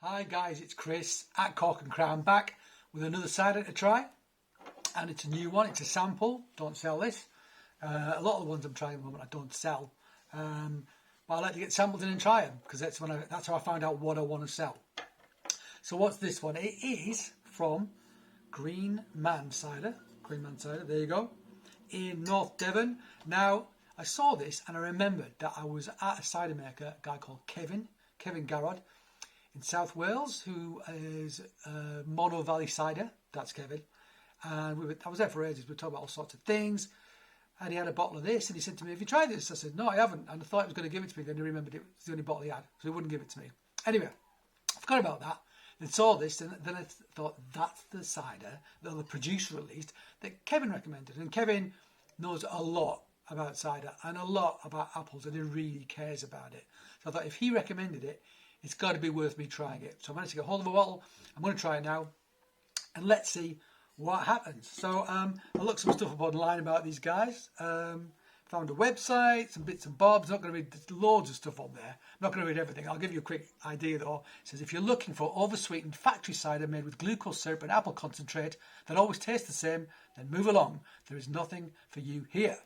Hi guys, it's Chris at Cork and Crown back with another cider to try, and it's a new one. It's a sample. Don't sell this. A lot of the ones I'm trying at the moment I don't sell, but I like to get samples in and try them because that's how I find out what I want to sell. So what's this one? It is from Green Man Cider. Green Man Cider. There you go. In North Devon. Now I saw this and I remembered that I was at a cider maker, a guy called Kevin Garrod, in South Wales, who is Mono Valley Cider. That's Kevin. And I was there for ages. We were talking about all sorts of things. And he had a bottle of this, and he said to me, "Have you tried this?" I said, "No, I haven't." And I thought he was going to give it to me. Then he remembered it was the only bottle he had, so he wouldn't give it to me. Anyway, I forgot about that. Then saw this, and then I thought, that's the cider that the producer released that Kevin recommended. And Kevin knows a lot about cider and a lot about apples, and he really cares about it. So I thought, if he recommended it, it's got to be worth me trying it. So I managed to get hold of a bottle. I'm going to try it now, and let's see what happens. So I looked some stuff up online about these guys. Found a website, some bits and bobs. Not going to read loads of stuff on there. I'm not going to read everything. I'll give you a quick idea though. It says, if you're looking for oversweetened factory cider made with glucose syrup and apple concentrate that always tastes the same, then move along. There is nothing for you here.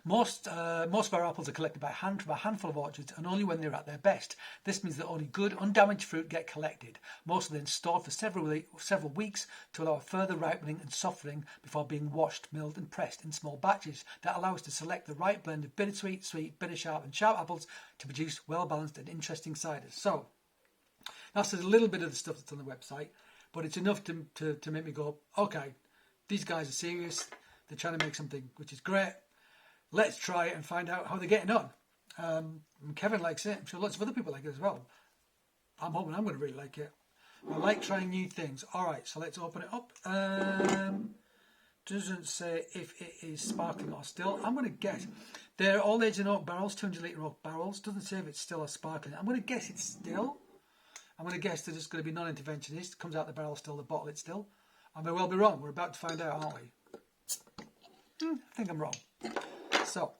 Most of our apples are collected by hand from a handful of orchards, and only when they're at their best. This means that only good, undamaged fruit get collected. Most are then stored for several weeks to allow further ripening and softening before being washed, milled and pressed in small batches that allow us to select the right blend of bittersweet, sweet, bitter, sharp and sharp apples to produce well-balanced and interesting ciders. So that's a little bit of the stuff that's on the website, but it's enough to make me go, okay, these guys are serious. They're trying to make something which is great. Let's try it and find out how they're getting on. Kevin likes it. I'm sure lots of other people like it as well. I'm hoping I'm going to really like it. I like trying new things. All right, so let's open it up. Doesn't say if it is sparkling or still. I'm going to guess. They're all aged in oak barrels, 200 litre oak barrels. Doesn't say if it's still or sparkling. I'm going to guess it's still. I'm going to guess they're just going to be non-interventionist. Comes out the barrel still, the bottle it's still. I may well be wrong. We're about to find out, aren't we? I think I'm wrong. So,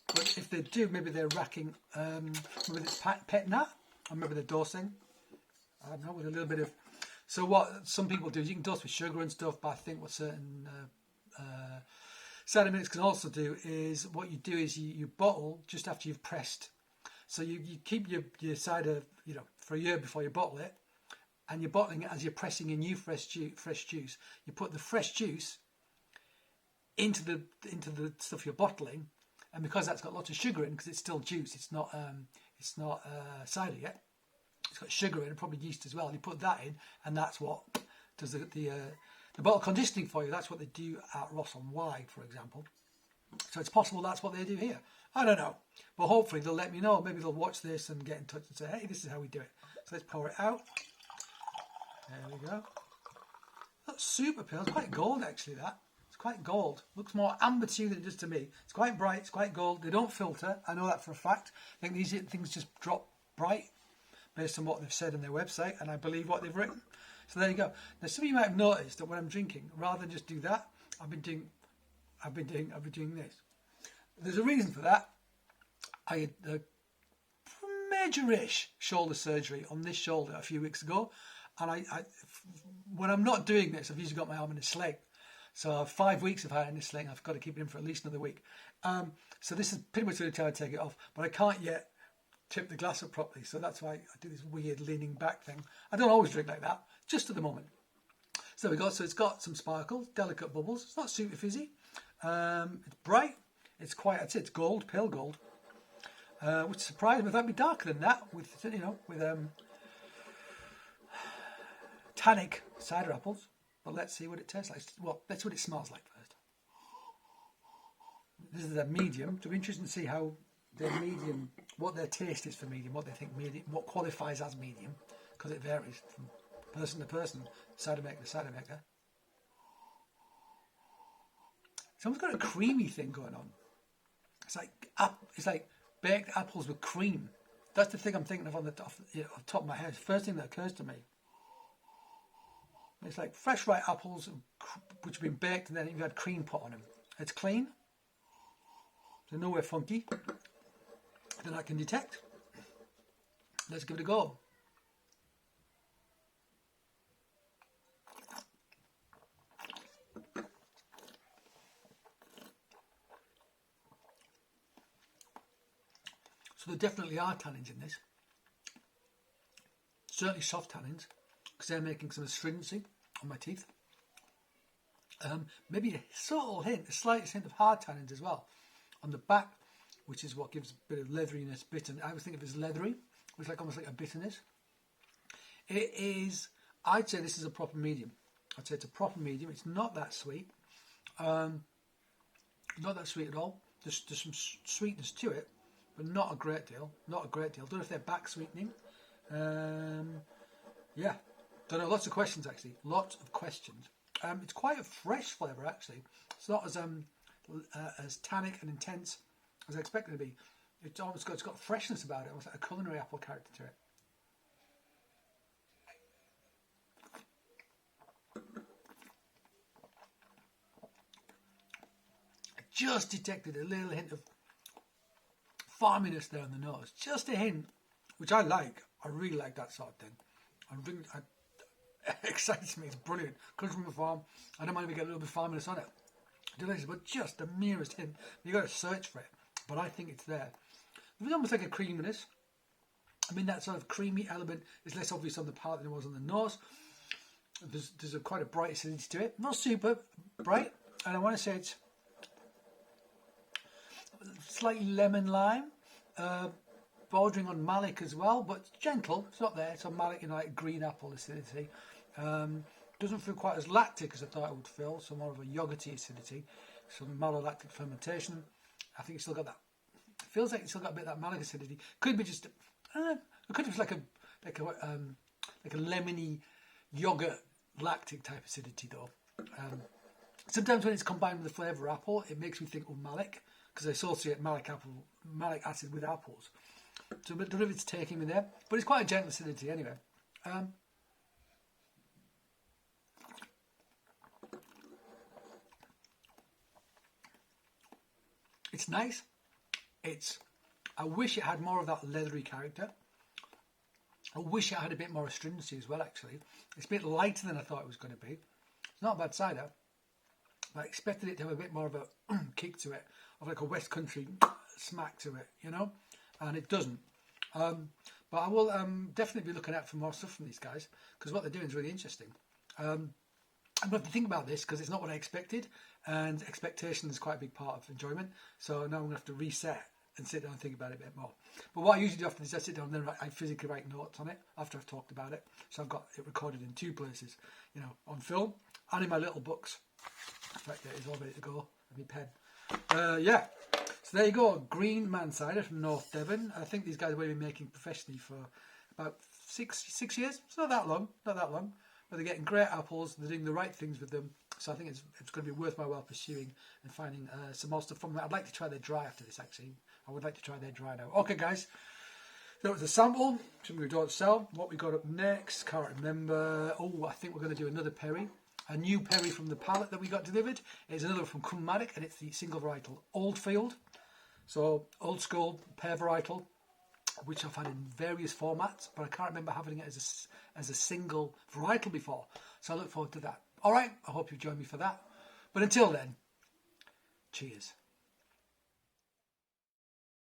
but if they do, maybe they're racking, maybe it's pet nat, or maybe they're dosing. I don't know, with a little bit of. So what some people do is you can dose with sugar and stuff, but I think what certain cider makers can also do is what you do is you bottle just after you've pressed. So you keep your cider, for a year before you bottle it, and you're bottling it as you're pressing your new fresh juice. You put the fresh juice into the stuff you're bottling. And because that's got lots of sugar in, because it's still juice, it's not cider yet. It's got sugar in and probably yeast as well. You put that in, and that's what does the bottle conditioning for you. That's what they do at Ross on Wye, for example. So it's possible that's what they do here. I don't know, but hopefully they'll let me know. Maybe they'll watch this and get in touch and say, "Hey, this is how we do it." So let's pour it out. There we go. That's super pale. It's quite gold actually. That. Quite gold. Looks more amber to you than it does to me. It's quite bright. It's quite gold. They don't filter. I know that for a fact. I think these things just drop bright based on what they've said on their website, and I believe what they've written. So there you go. Now, some of you might have noticed that when I'm drinking, rather than just do that, I've been doing this. There's a reason for that. I had a major-ish shoulder surgery on this shoulder a few weeks ago, and I when I'm not doing this, I've usually got my arm in a sling. So 5 weeks I've had it in this sling. I've got to keep it in for at least another week. So this is pretty much the time to take it off. But I can't yet tip the glass up properly. So that's why I do this weird leaning back thing. I don't always drink like that, just at the moment. So so it's got some sparkles, delicate bubbles. It's not super fizzy. It's bright. It's quite, I'd say it's gold, pale gold. Which surprised me. I thought it'd be darker than that with tannic cider apples. But let's see what it tastes like. Well, let's see what it smells like first. This is a medium. It'll be interesting to see how their medium, what their taste is for medium, what they think medium, what qualifies as medium, because it varies from person to person, cider maker to cider maker. Someone's got a creamy thing going on. It's like baked apples with cream. That's the thing I'm thinking of on the top of my head. First thing that occurs to me. It's like fresh ripe apples which have been baked and then you've had cream put on them. It's clean. They're nowhere funky that I can detect. Let's give it a go. there definitely are tannins in this. Certainly soft tannins, because they're making some astringency on my teeth. Maybe a subtle hint, a slight hint of hard tannins as well on the back, which is what gives a bit of leatheriness, bitterness. I always think of it as leathery, which is like almost like a bitterness. It is, I'd say this is a proper medium. I'd say it's a proper medium. It's not that sweet. Not that sweet at all. There's some sweetness to it, but not a great deal. Not a great deal. Don't know if they're back sweetening. Yeah. Don't know. Lots of questions, actually. Lots of questions. It's quite a fresh flavour, actually. It's not as tannic and intense as I expected it to be. It's got freshness about it, almost like a culinary apple character to it. I just detected a little hint of farminess there on the nose. Just a hint, which I like. I really like that sort of thing. It excites me. It's brilliant. Comes from a farm. I don't mind if we get a little bit of farminess on it. Delicious, but just the merest hint. You've got to search for it. But I think it's there. There's almost like a creaminess. I mean, that sort of creamy element is less obvious on the palate than it was on the nose. There's quite a bright acidity to it. Not super bright. And I want to say it's slightly lemon lime. Bordering on malic as well, but it's gentle. It's not there. It's on malic, like green apple acidity. Doesn't feel quite as lactic as I thought it would feel. So more of a yogurty acidity. Some malolactic fermentation. I think it's still got that. It feels like it's still got a bit of that malic acidity. Could be just. It could be like a lemony yogurt lactic type acidity though. Sometimes when it's combined with the flavour of apple, it makes me think of malic because I associate malic acid with apples. So I don't know if it's taking me there, but it's quite a gentle acidity anyway. It's nice. I wish it had more of that leathery character. I wish it had a bit more astringency as well, actually. It's a bit lighter than I thought it was going to be. It's not a bad cider. I expected it to have a bit more of a kick to it, of like a West Country smack to it, you know? And it doesn't. But I will definitely be looking out for more stuff from these guys, because what they're doing is really interesting. I'm going to have to think about this, because it's not what I expected, and expectation is quite a big part of enjoyment. So now I'm going to have to reset and sit down and think about it a bit more. But what I usually do after this, I sit down and then I physically write notes on it after I've talked about it. So I've got it recorded in two places, you know, on film and in my little books. In fact, it is all ready to go. My pen. Yeah. So there you go, Green Man Cider from North Devon. I think these guys have been making professionally for about six years. It's not that long. But they're getting great apples. They're doing the right things with them. So I think it's going to be worth my while pursuing and finding some more stuff from them. I'd like to try their dry after this, actually. I would like to try their dry now. Okay, guys. That was a sample. Something we don't sell. What we got up next, can't remember. Oh, I think we're going to do another Perry. A new Perry from the pallet that we got delivered. It's another from Chromatic, and it's the single varietal Oldfield. So, old school, pear varietal, which I've had in various formats, but I can't remember having it as a single varietal before. So I look forward to that. All right, I hope you join me for that. But until then, cheers.